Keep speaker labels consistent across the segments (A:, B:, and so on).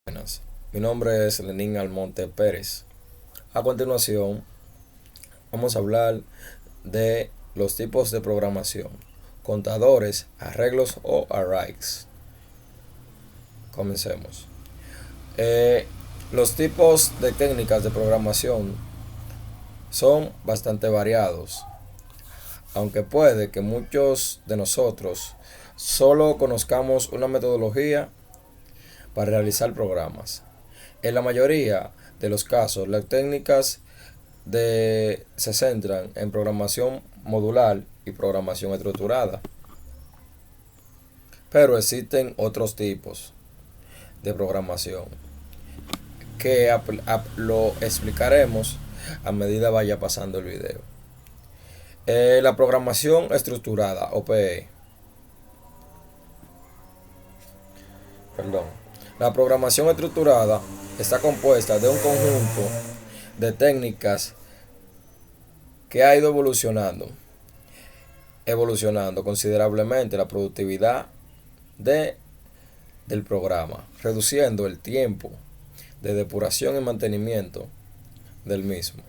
A: Buenas, mi nombre es Lenín Almonte Pérez. A continuación, vamos a hablar de los tipos de programación, contadores, arreglos o arrays. Comencemos. Los tipos de técnicas de programación son bastante variados, aunque puede que muchos de nosotros solo conozcamos una metodología para realizar programas. En la mayoría de los casos, las técnicas se centran en programación modular y programación estructurada, pero existen otros tipos de programación que lo explicaremos a medida vaya pasando el video. La programación estructurada, OPE. Perdón. La programación estructurada está compuesta de un conjunto de técnicas que ha ido evolucionando considerablemente la productividad del programa, reduciendo el tiempo de depuración y mantenimiento del mismo.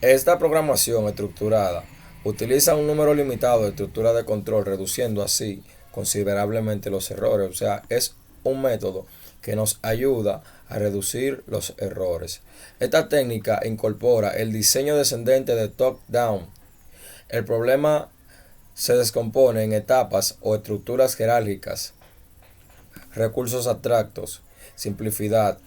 A: Esta programación estructurada utiliza un número limitado de estructuras de control, reduciendo así considerablemente los errores. O sea, es un método que nos ayuda a reducir los errores. Esta técnica incorpora el diseño descendente de top-down. El problema se descompone en etapas o estructuras jerárquicas, recursos abstractos, simplicidad.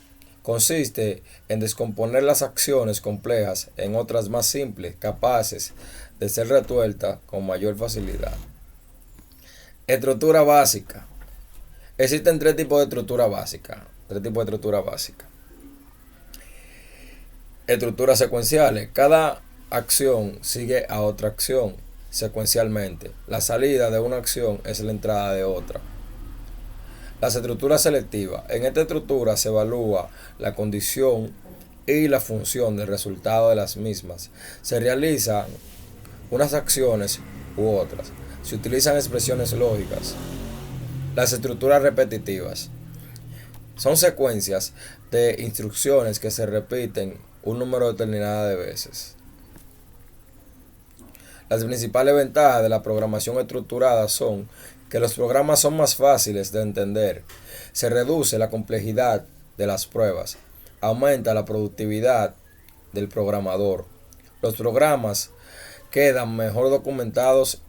A: Consiste en descomponer las acciones complejas en otras más simples, capaces de ser resueltas con mayor facilidad. Estructura básica. Existen tres tipos de estructura básica. Estructuras secuenciales. Cada acción sigue a otra acción secuencialmente. La salida de una acción es la entrada de otra. Las estructuras selectivas. En esta estructura se evalúa la condición y la función del resultado de las mismas. Se realizan unas acciones u otras. Se utilizan expresiones lógicas. Las estructuras repetitivas son secuencias de instrucciones que se repiten un número determinado de veces. Las principales ventajas de la programación estructurada son que los programas son más fáciles de entender, se reduce la complejidad de las pruebas, aumenta la productividad del programador. Los programas quedan mejor documentados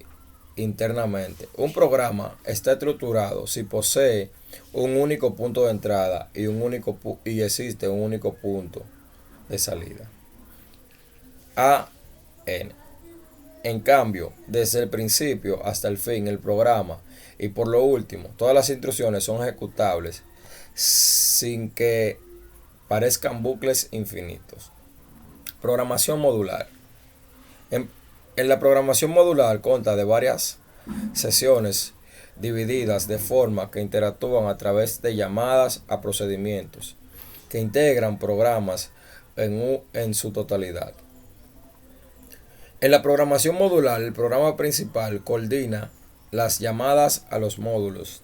A: internamente. Un programa está estructurado si posee un único punto de entrada y existe un único punto de salida. AN. En cambio, desde el principio hasta el fin, el programa y por lo último, todas las instrucciones son ejecutables sin que parezcan bucles infinitos. Programación modular. En la programación modular consta de varias sesiones divididas de forma que interactúan a través de llamadas a procedimientos que integran programas en su totalidad. En la programación modular, el programa principal coordina las llamadas a los módulos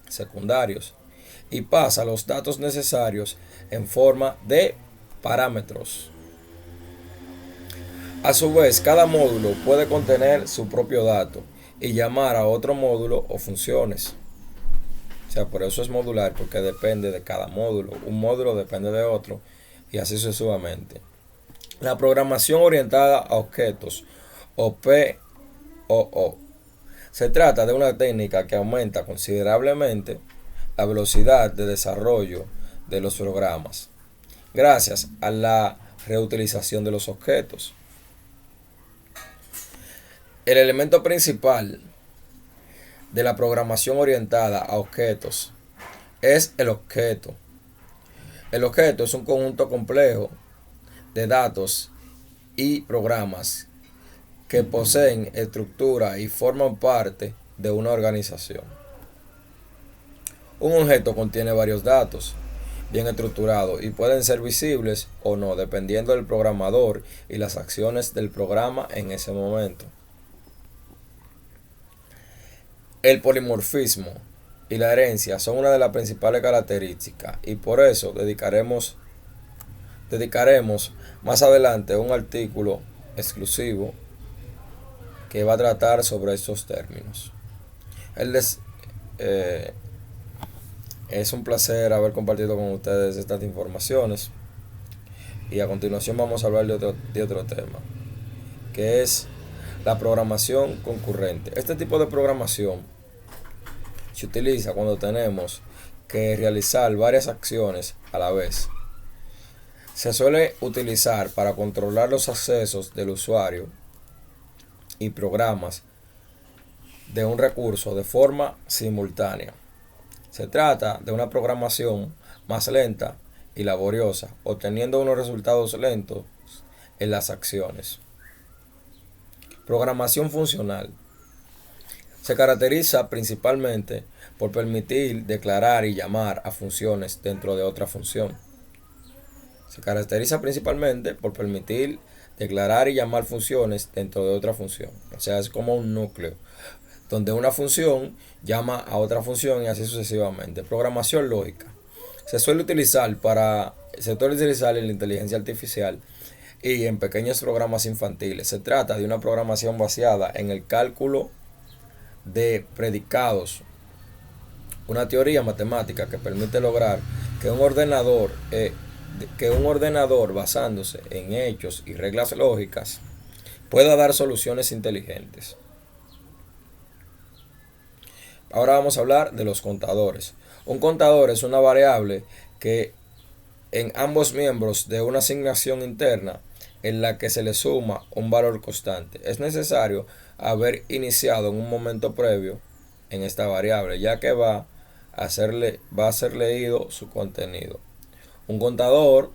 A: secundarios y pasa los datos necesarios en forma de parámetros. A su vez, cada módulo puede contener su propio dato y llamar a otro módulo o funciones. O sea, por eso es modular, porque depende de cada módulo. Un módulo depende de otro y así sucesivamente. La programación orientada a objetos, o POO. Se trata de una técnica que aumenta considerablemente la velocidad de desarrollo de los programas, gracias a la reutilización de los objetos. El elemento principal de la programación orientada a objetos es el objeto. El objeto es un conjunto complejo de datos y programas que poseen estructura y forman parte de una organización. Un objeto contiene varios datos bien estructurados y pueden ser visibles o no, dependiendo del programador y las acciones del programa en ese momento. El polimorfismo y la herencia son una de las principales características, y por eso dedicaremos más adelante un artículo exclusivo que va a tratar sobre estos términos. Eh, es un placer haber compartido con ustedes estas informaciones, y a continuación vamos a hablar de otro tema, que es la programación concurrente. Este tipo de programación se utiliza cuando tenemos que realizar varias acciones a la vez. Se suele utilizar para controlar los accesos del usuario y programas de un recurso de forma simultánea. Se trata de una programación más lenta y laboriosa, obteniendo unos resultados lentos en las acciones. Programación funcional. Se caracteriza principalmente por permitir declarar y llamar a funciones dentro de otra función. Se caracteriza principalmente por permitir declarar y llamar funciones dentro de otra función. O sea, es como un núcleo, donde una función llama a otra función y así sucesivamente. Programación lógica. Se suele utilizar en la inteligencia artificial y en pequeños programas infantiles. Se trata de una programación basada en el cálculo de predicados, una teoría matemática que permite lograr que un ordenador basándose en hechos y reglas lógicas pueda dar soluciones inteligentes. Ahora vamos a hablar de los contadores. Un contador es una variable que en ambos miembros de una asignación interna en la que se le suma un valor constante. Es necesario haber iniciado en un momento previo en esta variable, ya que va a ser leído su contenido. Un contador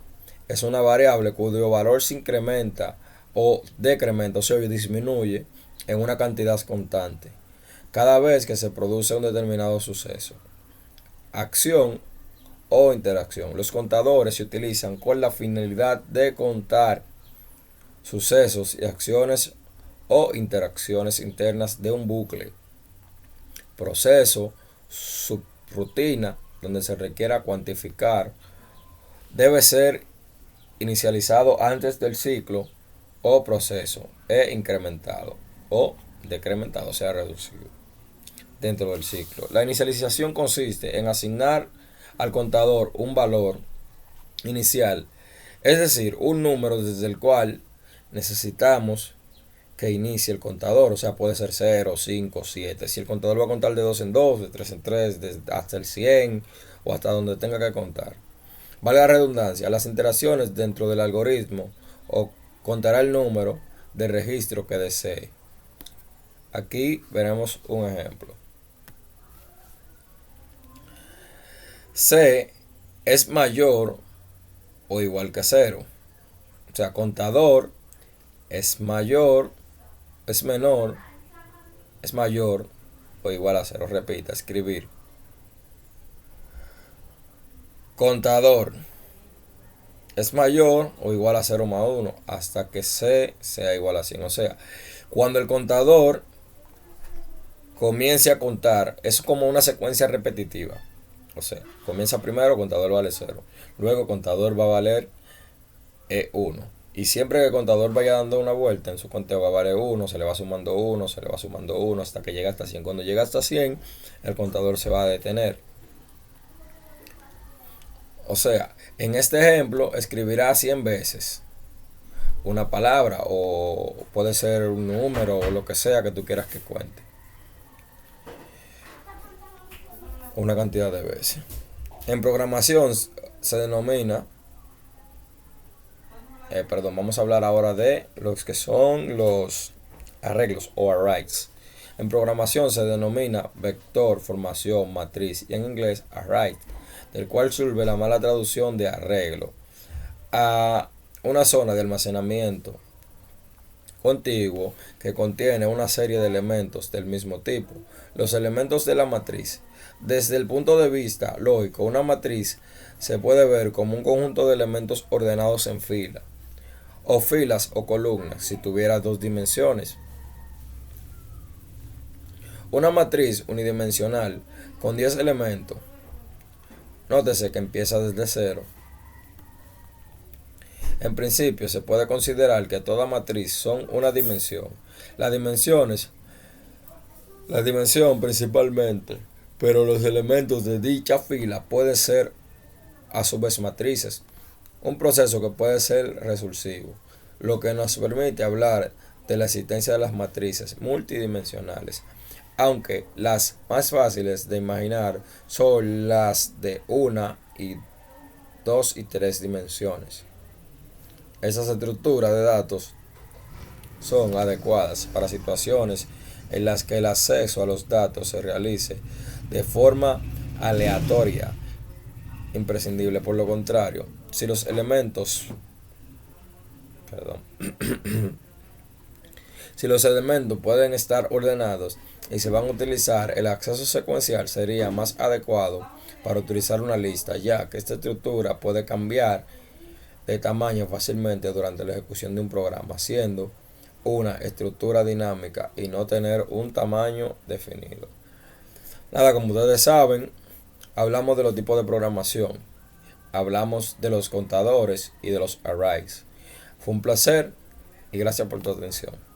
A: es una variable cuyo valor se incrementa o decrementa, o sea, disminuye en una cantidad constante cada vez que se produce un determinado suceso, acción o interacción. Los contadores se utilizan con la finalidad de contar sucesos y acciones o interacciones internas de un bucle, proceso, subrutina, donde se requiera cuantificar. Debe ser inicializado antes del ciclo o proceso e incrementado o decrementado, o sea, reducido dentro del ciclo. La inicialización consiste en asignar al contador un valor inicial, es decir, un número desde el cual necesitamos que inicie el contador. O sea, puede ser 0, 5, 7. Si el contador va a contar de 2 en 2, de 3 en 3, hasta el 100 o hasta donde tenga que contar. Vale la redundancia, las interacciones dentro del algoritmo o contará el número de registro que desee. Aquí veremos un ejemplo. C es mayor o igual que 0. O sea, contador es mayor, es menor, es mayor o igual a 0. Repita, escribir. Contador es mayor o igual a 0 más 1 hasta que C sea igual a 100. O sea, cuando el contador comience a contar, es como una secuencia repetitiva. O sea, comienza primero, contador vale 0. Luego contador va a valer 1. Y siempre que el contador vaya dando una vuelta en su conteo va a valer 1, se le va sumando 1, se le va sumando 1 hasta que llega hasta 100. Cuando llega hasta 100, el contador se va a detener. O sea, en este ejemplo escribirá 100 veces una palabra o puede ser un número o lo que sea que tú quieras que cuente. Una cantidad de veces. En programación se denomina, vamos a hablar ahora de los que son los arreglos o arrays. En programación se denomina vector, formación, matriz y en inglés array, del cual surge la mala traducción de arreglo a una zona de almacenamiento contiguo que contiene una serie de elementos del mismo tipo. Los elementos de la matriz. Desde el punto de vista lógico, una matriz se puede ver como un conjunto de elementos ordenados en fila, o filas o columnas, si tuviera dos dimensiones. Una matriz unidimensional con 10 elementos. Nótese que empieza desde cero. En principio se puede considerar que toda matriz son una dimensión. Las dimensiones, la dimensión principalmente, pero los elementos de dicha fila pueden ser a su vez matrices. Un proceso que puede ser recursivo, lo que nos permite hablar de la existencia de las matrices multidimensionales, aunque las más fáciles de imaginar son las de 1, 2 y 3 dimensiones. Esas estructuras de datos son adecuadas para situaciones en las que el acceso a los datos se realice de forma aleatoria, imprescindible. Por lo contrario, si los elementos si los elementos pueden estar ordenados y se van a utilizar, el acceso secuencial sería más adecuado para utilizar una lista, ya que esta estructura puede cambiar de tamaño fácilmente durante la ejecución de un programa, siendo una estructura dinámica y no tener un tamaño definido. Nada, como ustedes saben, hablamos de los tipos de programación, hablamos de los contadores y de los arrays. Fue un placer y gracias por tu atención.